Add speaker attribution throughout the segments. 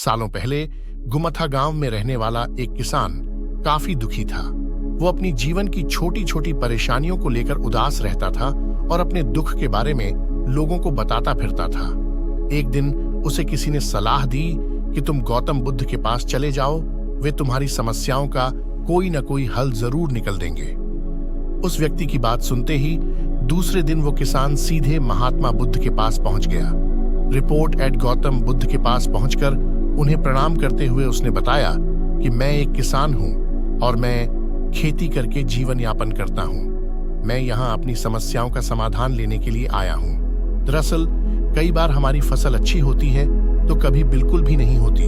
Speaker 1: सालों पहले गुमथा गांव में रहने वाला एक किसान काफी दुखी था। वो अपनी जीवन की छोटी छोटी परेशानियों को लेकर उदास रहता था और अपने दुख के बारे में लोगों को बताता फिरता था। एक दिन उसे किसी ने सलाह दी कि तुम गौतम बुद्ध के पास चले जाओ, वे तुम्हारी समस्याओं का कोई न कोई हल जरूर निकल देंगे। उस व्यक्ति की बात सुनते ही दूसरे दिन वो किसान सीधे महात्मा बुद्ध के पास पहुंच गया। रिपोर्ट एट गौतम बुद्ध के पास पहुंचकर उन्हें प्रणाम करते हुए उसने बताया कि मैं एक किसान हूं और मैं खेती करके जीवन यापन करता हूं। मैं यहाँ अपनी समस्याओं का समाधान लेने के लिए आया हूं। दरअसल कई बार हमारी फसल अच्छी होती है तो कभी बिल्कुल भी नहीं होती।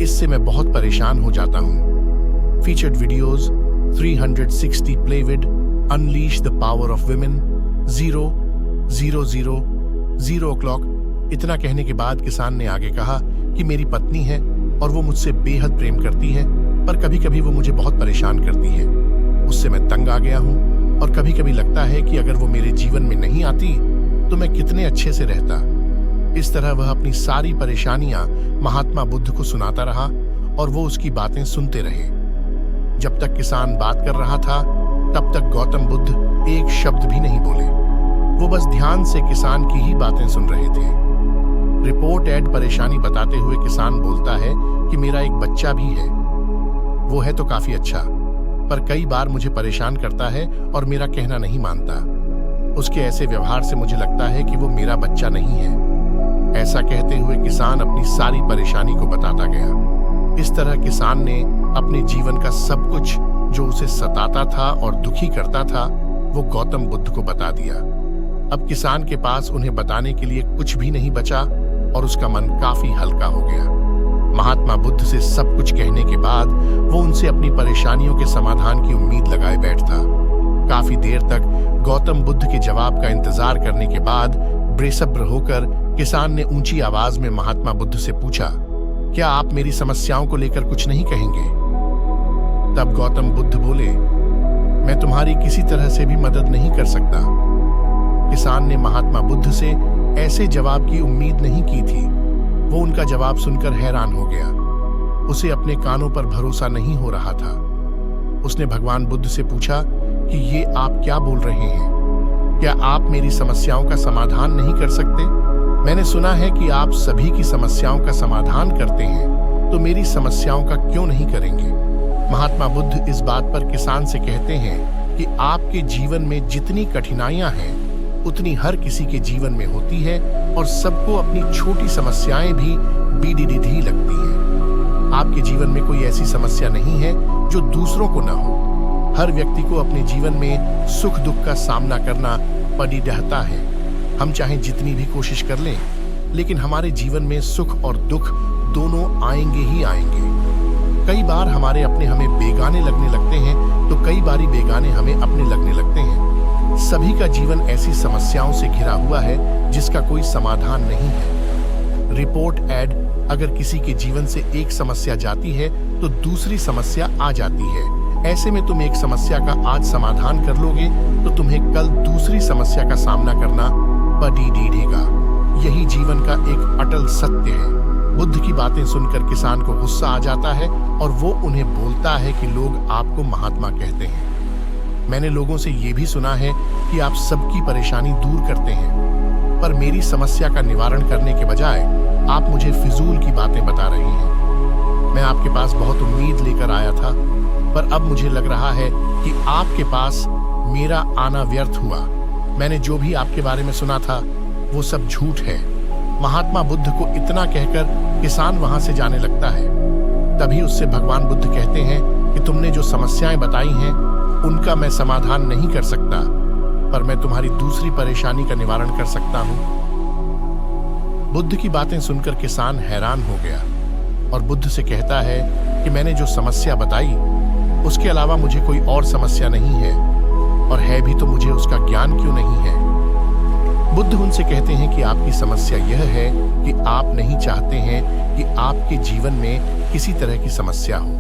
Speaker 1: इससे मैं बहुत परेशान हो जाता हूं। Featured videos 360 play with unleash the power of women 0:00 o'clock। इतना कहने के बाद किसान ने आगे कहा कि मेरी पत्नी है और वो मुझसे बेहद प्रेम करती है, पर कभी कभी वो मुझे बहुत परेशान करती है। उससे मैं तंग आ गया हूँ और कभी कभी लगता है कि अगर वो मेरे जीवन में नहीं आती तो मैं कितने अच्छे से रहता। इस तरह वह अपनी सारी परेशानियां महात्मा बुद्ध को सुनाता रहा और वो उसकी बातें सुनते रहे। जब तक किसान बात कर रहा था तब तक गौतम बुद्ध एक शब्द भी नहीं बोले। वो बस ध्यान से किसान की ही बातें सुन रहे थे। रिपोर्ट एड परेशानी बताते हुए किसान बोलता है कि मेरा एक बच्चा भी है। वो है तो काफी अच्छा, पर कई बार मुझे परेशान करता है और मेरा कहना नहीं मानता। उसके ऐसे व्यवहार से मुझे लगता है कि वो मेरा बच्चा नहीं है। ऐसा कहते हुए किसान अपनी सारी परेशानी को बताता गया। इस तरह किसान ने अपने जीवन का सब कुछ जो उसे सताता था और दुखी करता था वो गौतम बुद्ध को बता दिया। अब किसान के पास उन्हें बताने के लिए कुछ भी नहीं बचा और उसका मन काफी हल्का हो गया। महात्मा बुद्ध से सब कुछ कहने के बाद वो उनसे अपनी परेशानियों के समाधान की उम्मीद लगाए बैठता। काफी देर तक गौतम बुद्ध के जवाब का इंतजार करने के बाद बेसब्र होकर किसान ने ऊंची आवाज में महात्मा बुद्ध से पूछा, क्या आप मेरी समस्याओं को लेकर कुछ नहीं कहेंगे? तब गौतम बुद्ध बोले, मैं तुम्हारी किसी तरह से भी मदद नहीं कर सकता। किसान ने महात्मा बुद्ध से ऐसे जवाब की उम्मीद नहीं की थी। वो उनका जवाब सुनकर हैरान हो गया। उसे अपने कानों पर भरोसा नहीं हो रहा था। उसने भगवान बुद्ध से पूछा कि ये आप क्या बोल रहे हैं? क्या आप मेरी समस्याओं का समाधान नहीं कर सकते? मैंने सुना है कि आप सभी की समस्याओं का समाधान करते हैं, तो मेरी समस्याओं का क्यों नहीं करेंगे? महात्मा बुद्ध इस बात पर किसान से कहते हैं कि आपके जीवन में जितनी कठिनाइयां हैं उतनी हर किसी के जीवन में होती है और सबको अपनी छोटी समस्याएं भी बीडीडी लगती हैं। आपके जीवन में कोई ऐसी समस्या नहीं है जो दूसरों को न हो। हर व्यक्ति को अपने जीवन में सुख दुख का सामना करना पड़ी रहता है। हम चाहे जितनी भी कोशिश कर लें, लेकिन हमारे जीवन में सुख और दुख दोनों आएंगे ही आएंगे। कई बार हमारे अपने हमें बेगाने लगने लगते हैं तो कई बारी बेगाने हमें अपने लगने लगते हैं। सभी का जीवन ऐसी समस्याओं से घिरा हुआ है जिसका कोई समाधान नहीं है। रिपोर्ट एड अगर किसी के जीवन से एक समस्या जाती है तो दूसरी समस्या आ जाती है। ऐसे में तुम एक समस्या का आज समाधान कर लोगे तो तुम्हें कल दूसरी समस्या का सामना करना पड़ेगा। यही जीवन का एक अटल सत्य है। बुद्ध की बातें सुनकर किसान को गुस्सा आ जाता है और वो उन्हें बोलता है कि लोग आपको महात्मा कहते हैं। मैंने लोगों से ये भी सुना है कि आप सबकी परेशानी दूर करते हैं, पर मेरी समस्या का निवारण करने के बजाय आप मुझे फिजूल की बातें बता रहे हैं। मैं आपके पास बहुत उम्मीद लेकर आया था, पर अब मुझे लग रहा है कि आपके पास मेरा आना व्यर्थ हुआ। मैंने जो भी आपके बारे में सुना था वो सब झूठ है। महात्मा बुद्ध को इतना कहकर किसान वहां से जाने लगता है। तभी उससे भगवान बुद्ध कहते हैं कि तुमने जो समस्याएं बताई हैं उनका मैं समाधान नहीं कर सकता, पर मैं तुम्हारी दूसरी परेशानी का निवारण कर सकता हूं। बुद्ध की बातें सुनकर किसान हैरान हो गया और बुद्ध से कहता है कि मैंने जो समस्या बताई उसके अलावा मुझे कोई और समस्या नहीं है, और है भी तो मुझे उसका ज्ञान क्यों नहीं है? बुद्ध उनसे कहते हैं कि आपकी समस्या यह है कि आप नहीं चाहते हैं कि आपके जीवन में किसी तरह की समस्या हो।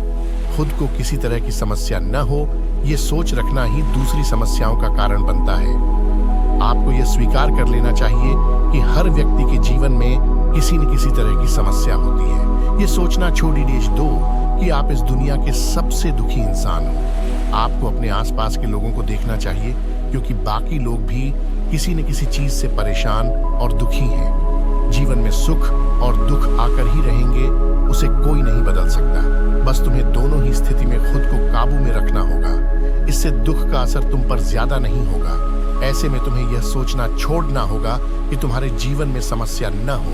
Speaker 1: खुद को किसी तरह की समस्या न हो, ये सोच रखना ही दूसरी समस्याओं का कारण बनता है। आपको यह स्वीकार कर लेना चाहिए कि हर व्यक्ति के जीवन में किसी न किसी तरह की समस्या होती है। ये सोचना छोड़ दो कि आप इस दुनिया के सबसे दुखी इंसान हो। आपको अपने आसपास के लोगों को देखना चाहिए, क्योंकि बाकी लोग भी किसी न किसी चीज से परेशान और दुखी हैं। जीवन में सुख और दुख आकर ही रहेंगे, उसे कोई नहीं बदल सकता। बस तुम्हें दोनों ही स्थिति में खुद को काबू में रखना होगा। इससे दुख का असर तुम पर ज्यादा नहीं होगा। ऐसे में तुम्हें यह सोचना छोड़ना होगा कि तुम्हारे जीवन में समस्या न हो,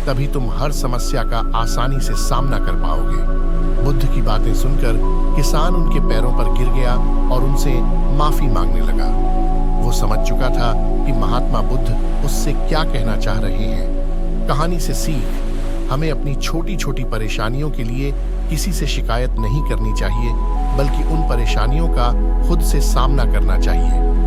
Speaker 1: तभी तुम हर समस्या का आसानी से सामना कर पाओगे। बुद्ध की बातें सुनकर किसान उनके पैरों पर गिर गया और उनसे माफी मांगने लगा। वो समझ चुका था कि महात्मा बुद्ध उससे क्या कहना चाह रहे हैं। कहानी से सीख, हमें अपनी छोटी छोटी परेशानियों के लिए किसी से शिकायत नहीं करनी चाहिए, बल्कि उन परेशानियों का खुद से सामना करना चाहिए।